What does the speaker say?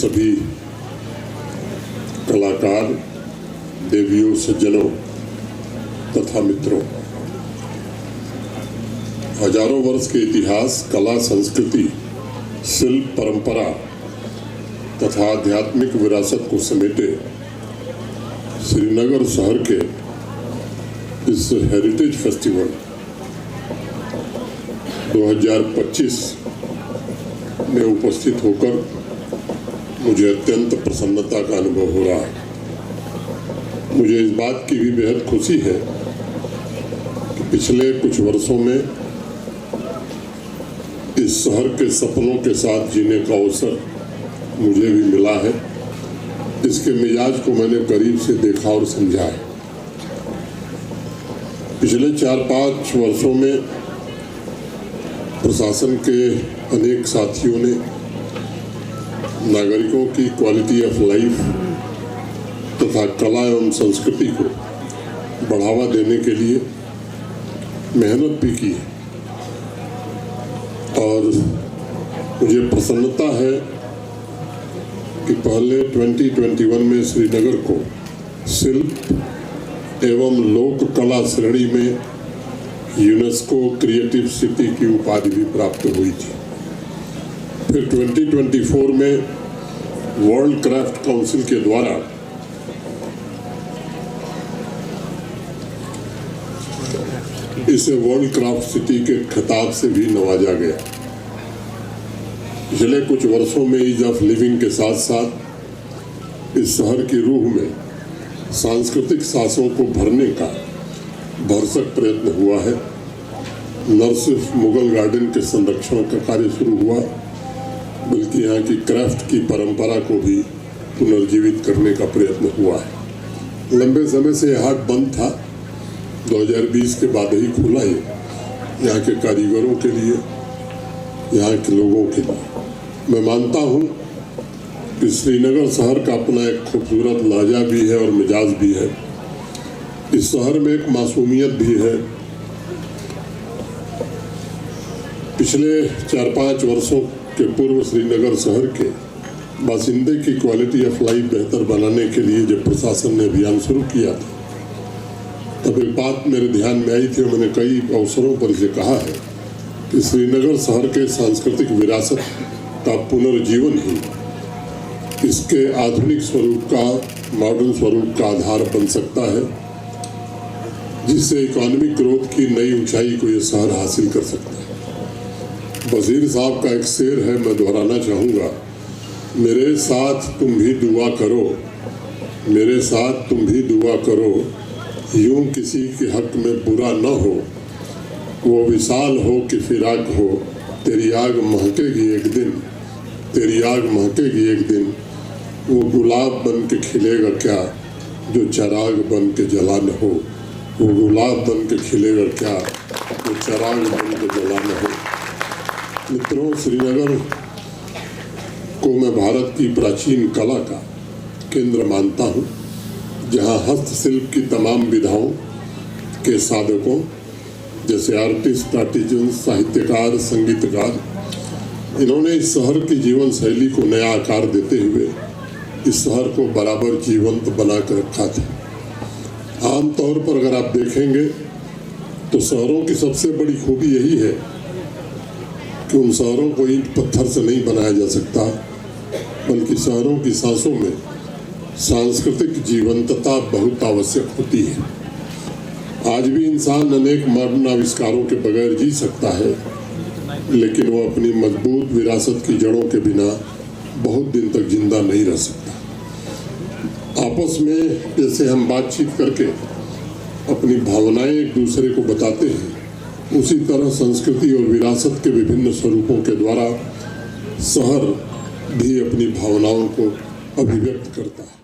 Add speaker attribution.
Speaker 1: सभी कलाकार, देवियों, सज्जनों तथा मित्रों, हजारों वर्ष के इतिहास, कला, संस्कृति, शिल्प, परंपरा तथा आध्यात्मिक विरासत को समेटे श्रीनगर शहर के इस हेरिटेज फेस्टिवल 2025 में उपस्थित होकर मुझे अत्यंत प्रसन्नता का अनुभव हो रहा है। मुझे इस बात की भी बेहद खुशी है कि पिछले कुछ वर्षों में इस शहर के सपनों के साथ जीने का अवसर मुझे भी मिला है। इसके मिजाज को मैंने करीब से देखा और समझा है। पिछले 4-5 वर्षों में प्रशासन के अनेक साथियों ने नागरिकों की क्वालिटी ऑफ लाइफ तथा कला एवं संस्कृति को बढ़ावा देने के लिए मेहनत भी की है और मुझे प्रसन्नता है कि पहले 2021 में श्रीनगर को शिल्प एवं लोक कला श्रेणी में यूनेस्को क्रिएटिव सिटी की उपाधि भी प्राप्त हुई थी। फिर 2024 में वर्ल्ड क्राफ्ट काउंसिल के द्वारा इसे वर्ल्ड क्राफ्ट सिटी के खिताब से भी नवाजा गया। पिछले कुछ वर्षों में ईज ऑफ लिविंग के साथ साथ इस शहर की रूह में सांस्कृतिक सांसों को भरने का भरसक प्रयत्न हुआ है। न सिर्फ मुगल गार्डन के संरक्षण का कार्य शुरू हुआ, बल्कि यहाँ की क्राफ्ट की परंपरा को भी पुनर्जीवित करने का प्रयत्न हुआ है। लंबे समय से यह हाट बंद था, 2020 के बाद ही खुला है। यहाँ के कारीगरों के लिए, यहाँ के लोगों के लिए मैं मानता हूँ कि श्रीनगर शहर का अपना एक खूबसूरत लहजा भी है और मिजाज भी है। इस शहर में एक मासूमियत भी है। पिछले 4-5 वर्षों के पूर्व श्रीनगर शहर के बासिंदे की क्वालिटी ऑफ लाइफ बेहतर बनाने के लिए जब प्रशासन ने अभियान शुरू किया था, तब एक बात मेरे ध्यान में आई थी और मैंने कई अवसरों पर इसे कहा है कि श्रीनगर शहर के सांस्कृतिक विरासत का पुनर्जीवन ही इसके आधुनिक स्वरूप का, मॉडर्न स्वरूप का आधार बन सकता है, जिससे इकोनॉमिक ग्रोथ की नई ऊंचाई को यह शहर हासिल कर सकता है। वजीर साहब का एक शेर है, मैं दोहराना चाहूँगा, मेरे साथ तुम भी दुआ करो, मेरे साथ तुम भी दुआ करो, यूं किसी के हक में बुरा न हो, वो विशाल हो कि फिराक हो, तेरी आग महकेगी एक दिन, तेरी आग महकेगी एक दिन, वो गुलाब बन के खिलेगा क्या जो चिराग बन के जला न हो, वो गुलाब बन के खिलेगा क्या जो चिराग बन के जला न हो। मित्रों, श्रीनगर को मैं भारत की प्राचीन कला का केंद्र मानता हूँ, जहाँ हस्तशिल्प की तमाम विधाओं के साधकों जैसे आर्टिस्ट, आर्टिजन, साहित्यकार, संगीतकार, इन्होंने इस शहर की जीवन शैली को नया आकार देते हुए इस शहर को बराबर जीवंत बना कर रखा था। आमतौर पर अगर आप देखेंगे तो शहरों की सबसे बड़ी खूबी यही है कि उन शहरों को ईंट पत्थर से नहीं बनाया जा सकता, बल्कि शहरों की सांसों में सांस्कृतिक जीवंतता बहुत आवश्यक होती है। आज भी इंसान अनेक मॉडर्न आविष्कारों के बगैर जी सकता है, लेकिन वो अपनी मजबूत विरासत की जड़ों के बिना बहुत दिन तक जिंदा नहीं रह सकता। आपस में जैसे हम बातचीत करके अपनी भावनाएं एक दूसरे को बताते हैं, उसी तरह संस्कृति और विरासत के विभिन्न स्वरूपों के द्वारा शहर भी अपनी भावनाओं को अभिव्यक्त करता है।